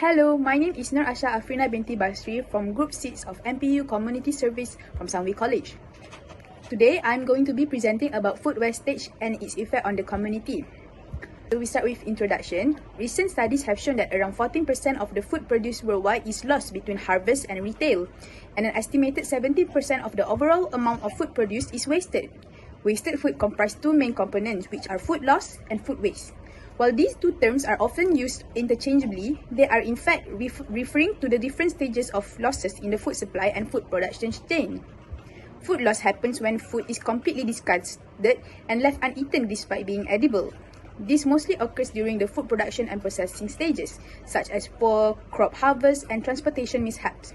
Hello, my name is Nur Asha Afrina binti Basri from Group 6 of MPU Community Service from Sunway College. Today, I'm going to be presenting about food wastage and its effect on the community. So we start with introduction. Recent studies have shown that around 14% of the food produced worldwide is lost between harvest and retail, and an estimated 17% of the overall amount of food produced is wasted. Wasted food comprise two main components, which are food loss and food waste. While these two terms are often used interchangeably, they are in fact referring to the different stages of losses in the food supply and food production chain. Food loss happens when food is completely discarded and left uneaten despite being edible. This mostly occurs during the food production and processing stages, such as poor crop harvest and transportation mishaps.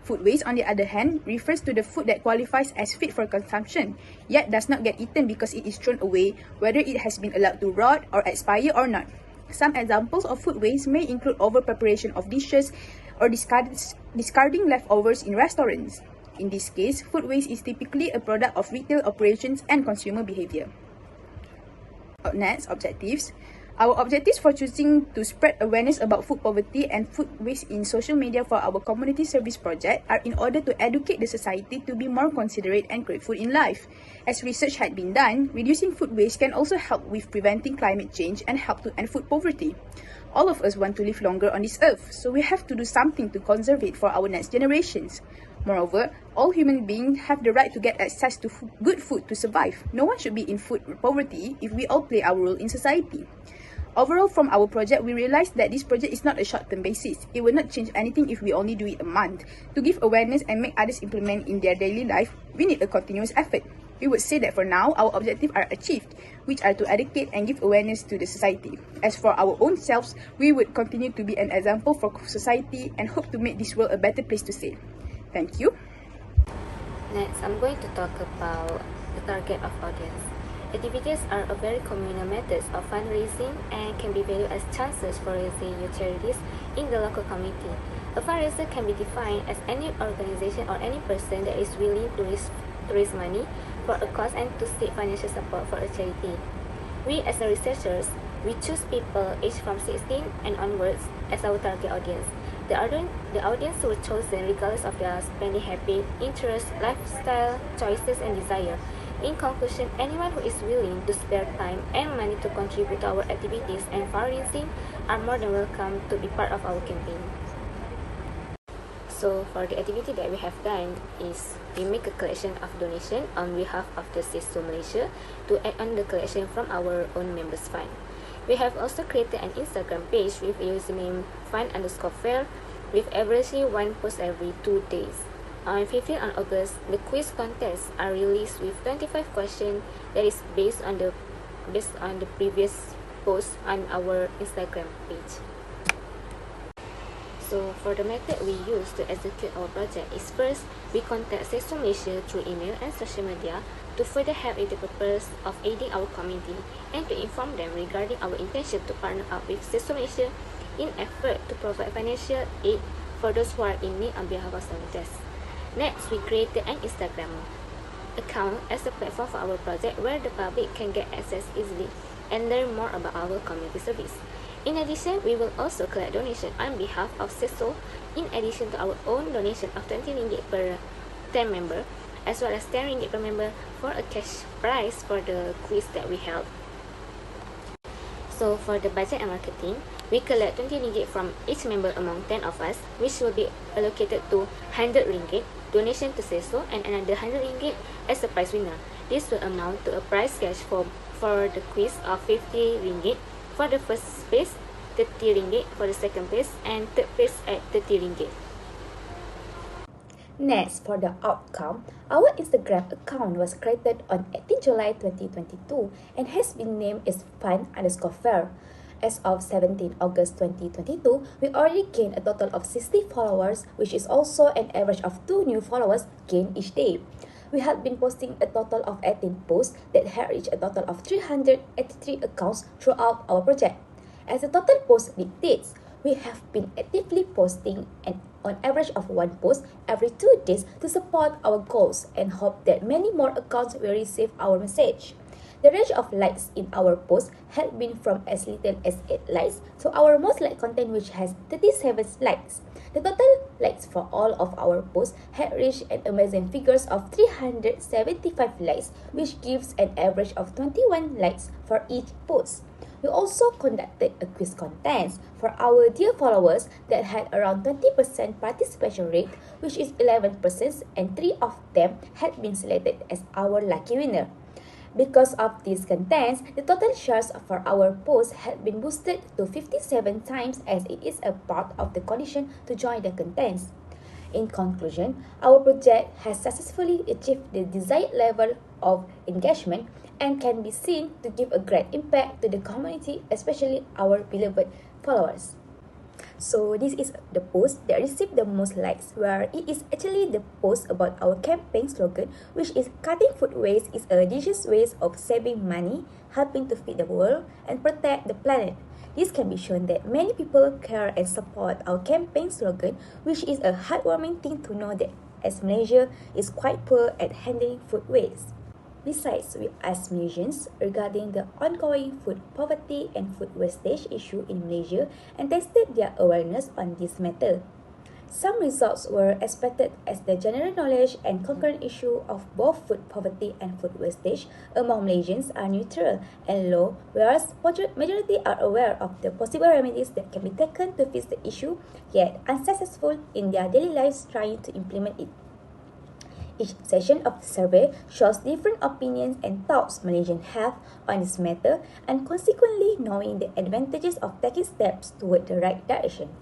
Food waste, on the other hand, refers to the food that qualifies as fit for consumption, yet does not get eaten because it is thrown away, whether it has been allowed to rot or expire or not. Some examples of food waste may include over-preparation of dishes or discarding leftovers in restaurants. In this case, food waste is typically a product of retail operations and consumer behavior. Next, objectives. Our objectives for choosing to spread awareness about food poverty and food waste in social media for our community service project are in order to educate the society to be more considerate and grateful in life. As research had been done, reducing food waste can also help with preventing climate change and help to end food poverty. All of us want to live longer on this earth, so we have to do something to conserve it for our next generations. Moreover, all human beings have the right to get access to good food to survive. No one should be in food poverty if we all play our role in society. Overall, from our project, we realized that this project is not a short-term basis. It will not change anything if we only do it a month. To give awareness and make others implement in their daily life, we need a continuous effort. We would say that for now, our objectives are achieved, which are to educate and give awareness to the society. As for our own selves, we would continue to be an example for society and hope to make this world a better place to stay. Thank you. Next, I'm going to talk about the target of audience. Activities are a very communal methods of fundraising and can be valued as chances for raising new charities in the local community. A fundraiser can be defined as any organization or any person that is willing to raise money for a cause and to seek financial support for a charity. We as the researchers, we choose people aged from 16 and onwards as our target audience. The audience were chosen regardless of their spending habit, interests, lifestyle, choices, and desire. In conclusion, anyone who is willing to spare time and money to contribute to our activities and fundraising are more than welcome to be part of our campaign. So, for the activity that we have done is we make a collection of donation on behalf of the CISO Malaysia to add on the collection from our own members fund. We have also created an Instagram page with username fun_fair with averagely one post every 2 days. On 15 August, the quiz contests are released with 25 questions that is based on the previous post on our Instagram page. So for the method we use to execute our project is first, we contact CISO Malaysia through email and social media to further help with the purpose of aiding our community and to inform them regarding our intention to partner up with CISO Malaysia in effort to provide financial aid for those who are in need on behalf of Wastage. Next, we created an Instagram account as a platform for our project where the public can get access easily and learn more about our community service. In addition, we will also collect donation on behalf of CISO in addition to our own donation of 20 ringgit per 10 member as well as 10 ringgit per member for a cash prize for the quiz that we held. So for the budget and marketing, we collect 20 ringgit from each member among 10 of us, which will be allocated to 100 ringgit donation to CISO and another 100 ringgit as a prize winner. This will amount to a prize cash for the quiz of 50 ringgit for the first place, 30 ringgit for the second place, and third place at 30 ringgit. Next, for the outcome, our Instagram account was created on 18 July 2022 and has been named as fun_fair. As of 17 August 2022, we already gained a total of 60 followers, which is also an average of 2 new followers gained each day. We had been posting a total of 18 posts that had reached a total of 383 accounts throughout our project. As the total post dictates, we have been actively posting on average of 1 post every 2 days to support our goals and hope that many more accounts will receive our message. The range of likes in our post had been from as little as 8 likes to our most liked content, which has 37 likes. The total likes for all of our posts had reached an amazing figures of 375 likes, which gives an average of 21 likes for each post. We also conducted a quiz contest for our dear followers that had around 20% participation rate, which is 11%, and 3 of them had been selected as our lucky winner. Because of these contents, the total shares for our post had been boosted to 57 times, as it is a part of the condition to join the contents. In conclusion, our project has successfully achieved the desired level of engagement and can be seen to give a great impact to the community, especially our beloved followers. So this is the post that received the most likes, where it is actually the post about our campaign slogan, which is "Cutting food waste is a delicious way of saving money, helping to feed the world, and protect the planet." This can be shown that many people care and support our campaign slogan, which is a heartwarming thing to know that as Malaysia is quite poor at handling food waste. Besides, we asked Malaysians regarding the ongoing food poverty and food wastage issue in Malaysia and tested their awareness on this matter. Some results were expected, as the general knowledge and concurrent issue of both food poverty and food wastage among Malaysians are neutral and low, whereas majority are aware of the possible remedies that can be taken to fix the issue, yet unsuccessful in their daily lives trying to implement it. Each session of the survey shows different opinions and thoughts Malaysians have on this matter, and consequently knowing the advantages of taking steps toward the right direction.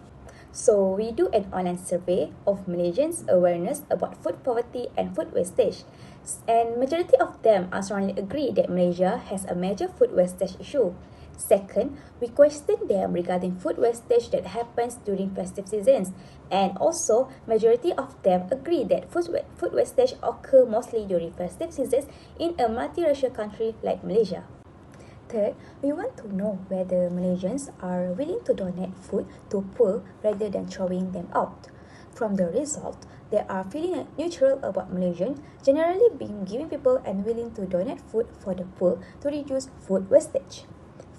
So we do an online survey of Malaysians' awareness about food poverty and food wastage, and majority of them are strongly agree that Malaysia has a major food wastage issue. Second, we questioned them regarding food wastage that happens during festive seasons, and also majority of them agree that food wastage occur mostly during festive seasons in a multiracial country like Malaysia. Third, we want to know whether Malaysians are willing to donate food to poor rather than throwing them out. From the result, they are feeling neutral about Malaysians generally being giving people and willing to donate food for the poor to reduce food wastage.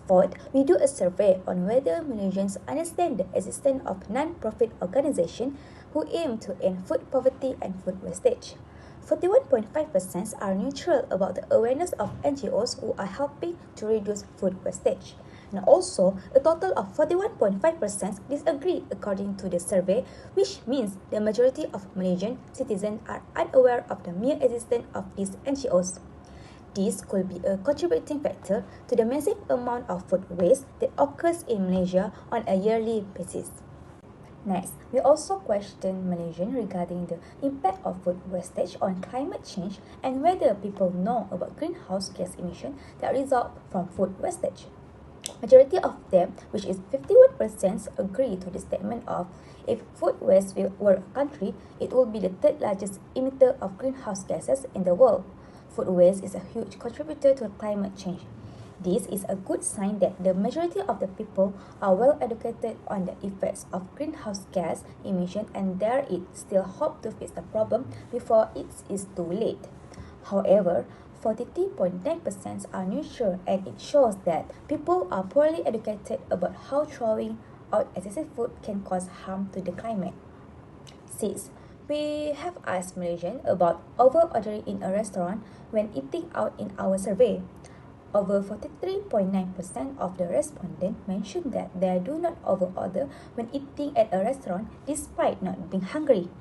Fourth, we do a survey on whether Malaysians understand the existence of non-profit organizations who aim to end food poverty and food wastage. 41.5% are neutral about the awareness of NGOs who are helping to reduce food wastage. And also, a total of 41.5% disagree according to the survey, which means the majority of Malaysian citizens are unaware of the mere existence of these NGOs. This could be a contributing factor to the massive amount of food waste that occurs in Malaysia on a yearly basis. Next, we also questioned Malaysians regarding the impact of food wastage on climate change and whether people know about greenhouse gas emissions that result from food wastage. Majority of them, which is 51%, agree to the statement of if food waste were a country, it would be the third largest emitter of greenhouse gases in the world. Food waste is a huge contributor to climate change. This is a good sign that the majority of the people are well educated on the effects of greenhouse gas emission, and there is still hope to fix the problem before it is too late. However, 43.9% are neutral, and it shows that people are poorly educated about how throwing out excessive food can cause harm to the climate. 6. We have asked Malaysians about over-ordering in a restaurant when eating out in our survey. Over 43.9% of the respondents mentioned that they do not over-order when eating at a restaurant despite not being hungry.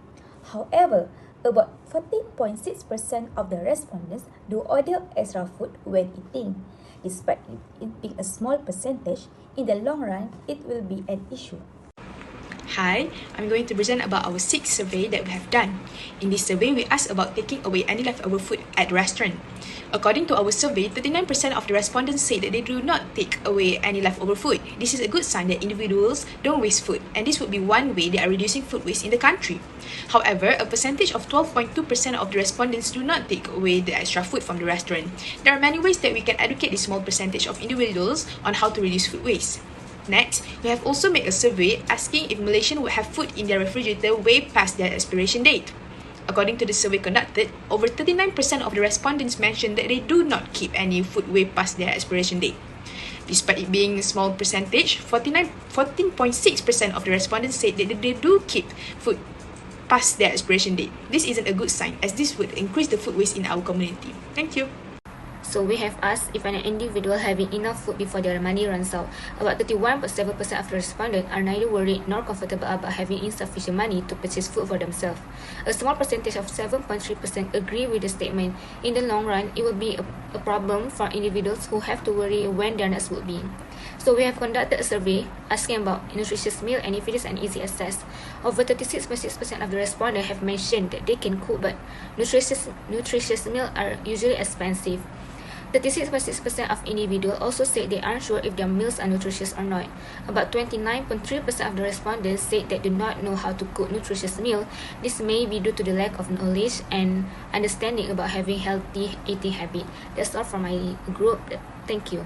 However, about 14.6% of the respondents do order extra food when eating. Despite it being a small percentage, in the long run, it will be an issue. Hi, I'm going to present about our 6th survey that we have done. In this survey, we asked about taking away any leftover food at restaurant. According to our survey, 39% of the respondents say that they do not take away any leftover food. This is a good sign that individuals don't waste food, and this would be one way they are reducing food waste in the country. However, a percentage of 12.2% of the respondents do not take away the extra food from the restaurant. There are many ways that we can educate this small percentage of individuals on how to reduce food waste. Next, we have also made a survey asking if Malaysians would have food in their refrigerator way past their expiration date. According to the survey conducted, over 39% of the respondents mentioned that they do not keep any food way past their expiration date. Despite it being a small percentage, 14.6% of the respondents said that they do keep food past their expiration date. This isn't a good sign, as this would increase the food waste in our community. Thank you. So we have asked if an individual having enough food before their money runs out. About 31.7% of the respondents are neither worried nor comfortable about having insufficient money to purchase food for themselves. A small percentage of 7.3% agree with the statement. In the long run, it will be a problem for individuals who have to worry when their next will be. So we have conducted a survey asking about nutritious meal and if it is an easy access. Over 36.6% of the respondents have mentioned that they can cook, but nutritious meals are usually expensive. 36.6% of individuals also said they aren't sure if their meals are nutritious or not. About 29.3% of the respondents said they do not know how to cook nutritious meal. This may be due to the lack of knowledge and understanding about having healthy eating habit. That's all from my group. Thank you.